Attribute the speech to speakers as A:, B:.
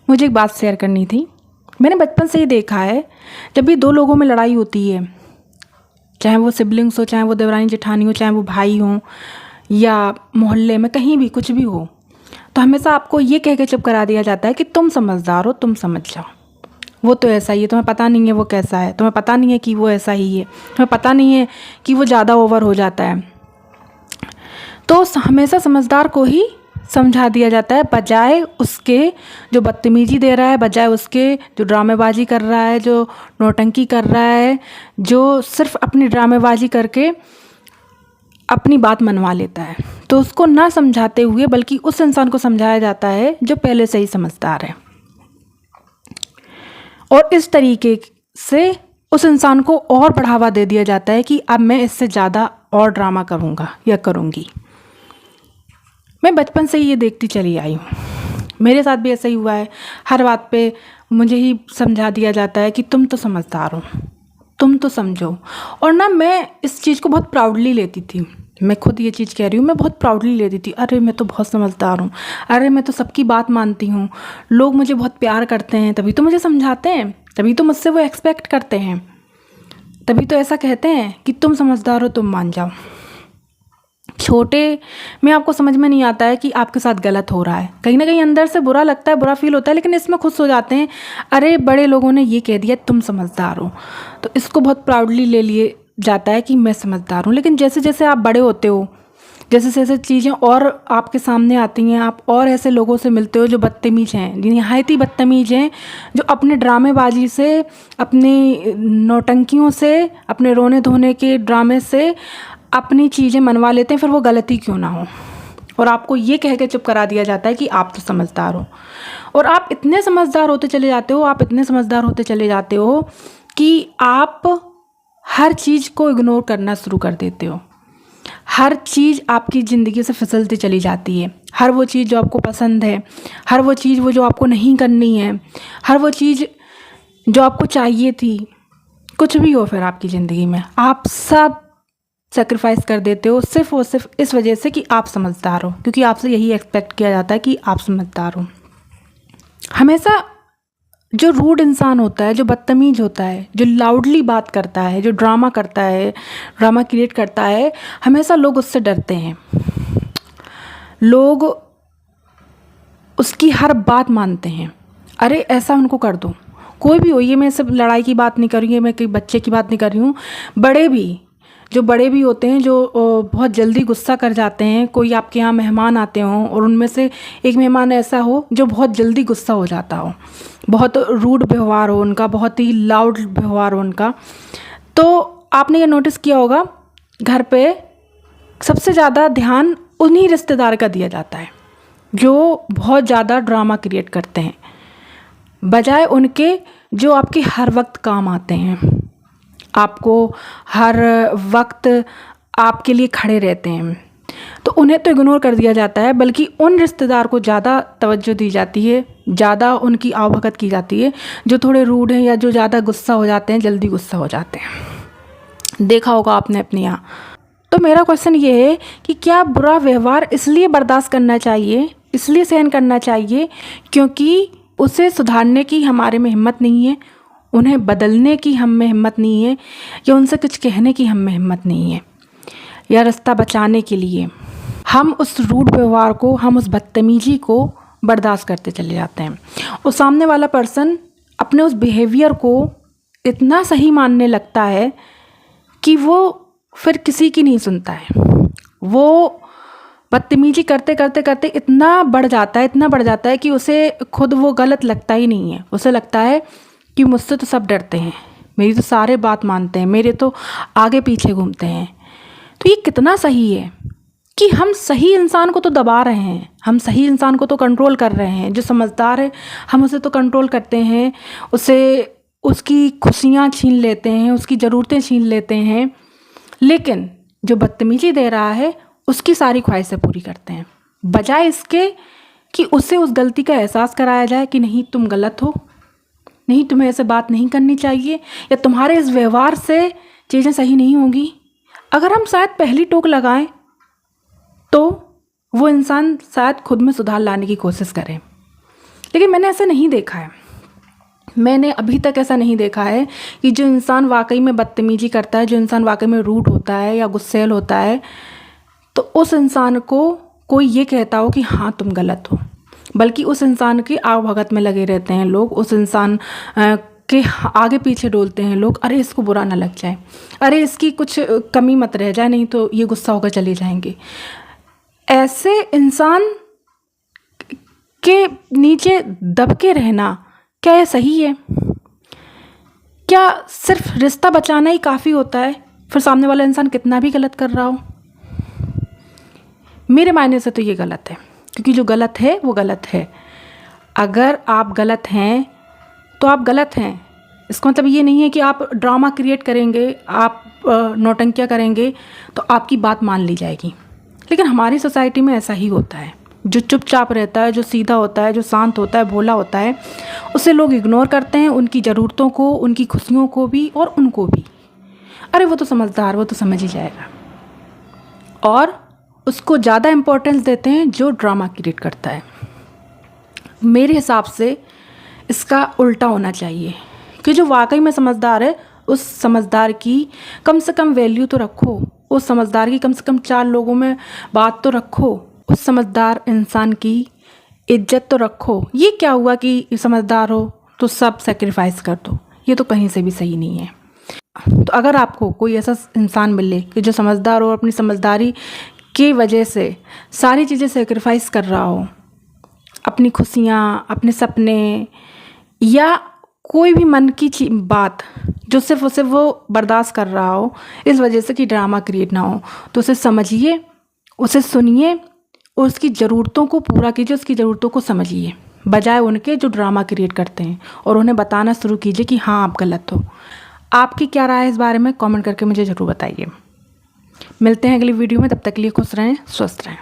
A: मुझे एक बात शेयर करनी थी। मैंने बचपन से ही देखा है, जब भी दो लोगों में लड़ाई होती है, चाहे वो सिबलिंग्स हो, चाहे वो देवरानी जेठानी हो, चाहे वो भाई हों, या मोहल्ले में कहीं भी कुछ भी हो, तो हमेशा आपको ये कह के चुप करा दिया जाता है कि तुम समझदार हो, तुम समझ जाओ, वो तो ऐसा ही है, तुम्हें पता नहीं है वो कैसा है, तुम्हें पता नहीं है कि वो ऐसा ही है, तुम्हें पता नहीं है कि वो ज़्यादा ओवर हो जाता है। तो हमेशा समझदार को ही समझा दिया जाता है, बजाय उसके जो बदतमीजी दे रहा है, बजाय उसके जो ड्रामेबाजी कर रहा है, जो नौटंकी कर रहा है, जो सिर्फ अपनी ड्रामेबाजी करके अपनी बात मनवा लेता है। तो उसको ना समझाते हुए बल्कि उस इंसान को समझाया जाता है जो पहले से ही समझदार है, और इस तरीके से उस इंसान को और बढ़ावा दे दिया जाता है कि अब मैं इससे ज़्यादा और ड्रामा करूँगा या करूँगी। मैं बचपन से ही ये देखती चली आई हूँ, मेरे साथ भी ऐसा ही हुआ है। हर बात पे मुझे ही समझा दिया जाता है कि तुम तो समझदार हो, तुम तो समझो। और ना मैं इस चीज़ को बहुत प्राउडली लेती थी, मैं खुद ये चीज़ कह रही हूँ, मैं बहुत प्राउडली लेती थी, अरे मैं तो बहुत समझदार हूँ, अरे मैं तो सबकी बात मानती हूँ, लोग मुझे बहुत प्यार करते हैं, तभी तो मुझे समझाते हैं, तभी तो मुझसे वो एक्सपेक्ट करते हैं, तभी तो ऐसा कहते हैं कि तुम समझदार हो, तुम मान जाओ। छोटे में आपको समझ में नहीं आता है कि आपके साथ गलत हो रहा है, कहीं ना कहीं अंदर से बुरा लगता है, बुरा फील होता है, लेकिन इसमें खुश हो जाते हैं, अरे बड़े लोगों ने ये कह दिया तुम समझदार हो, तो इसको बहुत प्राउडली ले लिए जाता है कि मैं समझदार हूँ। लेकिन जैसे जैसे आप बड़े होते हो, जैसे जैसे चीज़ें और आपके सामने आती हैं, आप और ऐसे लोगों से मिलते हो जो बदतमीज़ हैं, नहायत ही बदतमीज़ हैं, जो अपने ड्रामेबाजी से, अपनी नौटंकियों से, अपने रोने धोने के ड्रामे से अपनी चीज़ें मनवा लेते हैं, फिर वो गलती क्यों ना हो, और आपको ये कह के चुप करा दिया जाता है कि आप तो समझदार हो। और आप इतने समझदार होते चले जाते हो, आप इतने समझदार होते चले जाते हो कि आप हर चीज़ को इग्नोर करना शुरू कर देते हो, हर चीज़ आपकी ज़िंदगी से फिसलती चली जाती है, हर वो चीज़ जो आपको पसंद है, हर वो चीज़ वो जो आपको नहीं करनी है, हर वो चीज़ जो आपको चाहिए थी, कुछ भी हो फिर आपकी ज़िंदगी में, आप सब सेक्रीफाइस कर देते हो, सिर्फ और सिर्फ इस वजह से कि आप समझदार हो, क्योंकि आपसे यही एक्सपेक्ट किया जाता है कि आप समझदार हो। हमेशा जो रूड इंसान होता है, जो बदतमीज होता है, जो लाउडली बात करता है, जो ड्रामा करता है, ड्रामा क्रिएट करता है, हमेशा लोग उससे डरते हैं, लोग उसकी हर बात मानते हैं, अरे ऐसा उनको कर दो, कोई भी हो, ये मैं सिर्फ लड़ाई की बात नहीं कर रही हूँ, मैं कोई बच्चे की बात नहीं कर रही हूँ, बड़े भी, जो बड़े भी होते हैं, जो बहुत जल्दी गुस्सा कर जाते हैं, कोई आपके यहाँ मेहमान आते हों और उनमें से एक मेहमान ऐसा हो जो बहुत जल्दी गुस्सा हो जाता हो, बहुत रूड व्यवहार हो उनका, बहुत ही लाउड व्यवहार हो उनका, तो आपने ये नोटिस किया होगा, घर पे सबसे ज़्यादा ध्यान उन्हीं रिश्तेदार का दिया जाता है जो बहुत ज़्यादा ड्रामा क्रिएट करते हैं, बजाय उनके जो आपके हर वक्त काम आते हैं, आपको हर वक्त आपके लिए खड़े रहते हैं। तो उन्हें तो इग्नोर कर दिया जाता है, बल्कि उन रिश्तेदार को ज़्यादा तवज्जो दी जाती है, ज़्यादा उनकी आवभगत की जाती है जो थोड़े रूड हैं या जो ज़्यादा गुस्सा हो जाते हैं, जल्दी गुस्सा हो जाते हैं। देखा होगा आपने अपने यहाँ। तो मेरा क्वेश्चन ये है कि क्या बुरा व्यवहार इसलिए बर्दाश्त करना चाहिए, इसलिए सहन करना चाहिए क्योंकि उसे सुधारने की हमारे में हिम्मत नहीं है, उन्हें बदलने की हम में हिम्मत नहीं है, या उनसे कुछ कहने की हम में हिम्मत नहीं है, या रास्ता बचाने के लिए हम उस रूड व्यवहार को, हम उस बदतमीजी को बर्दाश्त करते चले जाते हैं। और सामने वाला पर्सन अपने उस बिहेवियर को इतना सही मानने लगता है कि वो फिर किसी की नहीं सुनता है, वो बदतमीजी करते करते करते इतना बढ़ जाता है, इतना बढ़ जाता है कि उसे खुद वो गलत लगता ही नहीं है, उसे लगता है कि मुझसे तो सब डरते हैं, मेरी तो सारे बात मानते हैं, मेरे तो आगे पीछे घूमते हैं। तो ये कितना सही है कि हम सही इंसान को तो दबा रहे हैं, हम सही इंसान को तो कंट्रोल कर रहे हैं, जो समझदार है हम उसे तो कंट्रोल करते हैं, उसे उसकी खुशियाँ छीन लेते हैं, उसकी ज़रूरतें छीन लेते हैं, लेकिन जो बदतमीजी दे रहा है उसकी सारी ख्वाहिशें पूरी करते हैं, बजाय इसके कि उसे उस गलती का एहसास कराया जाए कि नहीं तुम गलत हो, नहीं तुम्हें ऐसे बात नहीं करनी चाहिए, या तुम्हारे इस व्यवहार से चीज़ें सही नहीं होंगी। अगर हम शायद पहली टोक लगाएं तो वो इंसान शायद खुद में सुधार लाने की कोशिश करे, लेकिन मैंने ऐसा नहीं देखा है, मैंने अभी तक ऐसा नहीं देखा है कि जो इंसान वाकई में बदतमीजी करता है, जो इंसान वाकई में रूड होता है या गुस्सैल होता है, तो उस इंसान को कोई ये कहता हो कि हाँ तुम गलत हो। बल्कि उस इंसान की आवभगत में लगे रहते हैं लोग, उस इंसान के आगे पीछे डोलते हैं लोग, अरे इसको बुरा ना लग जाए, अरे इसकी कुछ कमी मत रह जाए, नहीं तो ये गुस्सा होकर चले जाएंगे। ऐसे इंसान के नीचे दब के रहना क्या ये सही है? क्या सिर्फ रिश्ता बचाना ही काफ़ी होता है, फिर सामने वाला इंसान कितना भी गलत कर रहा हो? मेरे मायने से तो ये गलत है, क्योंकि जो गलत है वो गलत है। अगर आप गलत हैं तो आप गलत हैं, इसका मतलब ये नहीं है कि आप ड्रामा क्रिएट करेंगे, आप नौटंकियाँ करेंगे तो आपकी बात मान ली जाएगी। लेकिन हमारी सोसाइटी में ऐसा ही होता है, जो चुपचाप रहता है, जो सीधा होता है, जो शांत होता है, भोला होता है, उसे लोग इग्नोर करते हैं, उनकी ज़रूरतों को, उनकी खुशियों को भी और उनको भी। अरे वो तो समझदार, वो तो समझ ही जाएगा। और उसको ज़्यादा इम्पोर्टेंस देते हैं जो ड्रामा क्रिएट करता है। मेरे हिसाब से इसका उल्टा होना चाहिए कि जो वाकई में समझदार है, उस समझदार की कम से कम वैल्यू तो रखो, उस समझदार की कम से कम 4 लोगों में बात तो रखो, उस समझदार इंसान की इज्जत तो रखो। ये क्या हुआ कि समझदार हो तो सब सेक्रीफाइस कर दो, ये तो कहीं से भी सही नहीं है। तो अगर आपको कोई ऐसा इंसान मिले कि जो समझदार हो, अपनी समझदारी की वजह से सारी चीज़ें सेक्रीफाइस कर रहा हो, अपनी खुशियाँ, अपने सपने या कोई भी मन की बात जो सिर्फ उसे वो बर्दाश्त कर रहा हो इस वजह से कि ड्रामा क्रिएट ना हो, तो उसे समझिए, उसे सुनिए और उसकी ज़रूरतों को पूरा कीजिए, उसकी ज़रूरतों को समझिए, बजाय उनके जो ड्रामा क्रिएट करते हैं। और उन्हें बताना शुरू कीजिए कि हाँ आप गलत हो। आपकी क्या राय है इस बारे में? कमेंट करके मुझे ज़रूर बताइए। मिलते हैं अगली वीडियो में, तब तक के लिए खुश रहें, स्वस्थ रहें।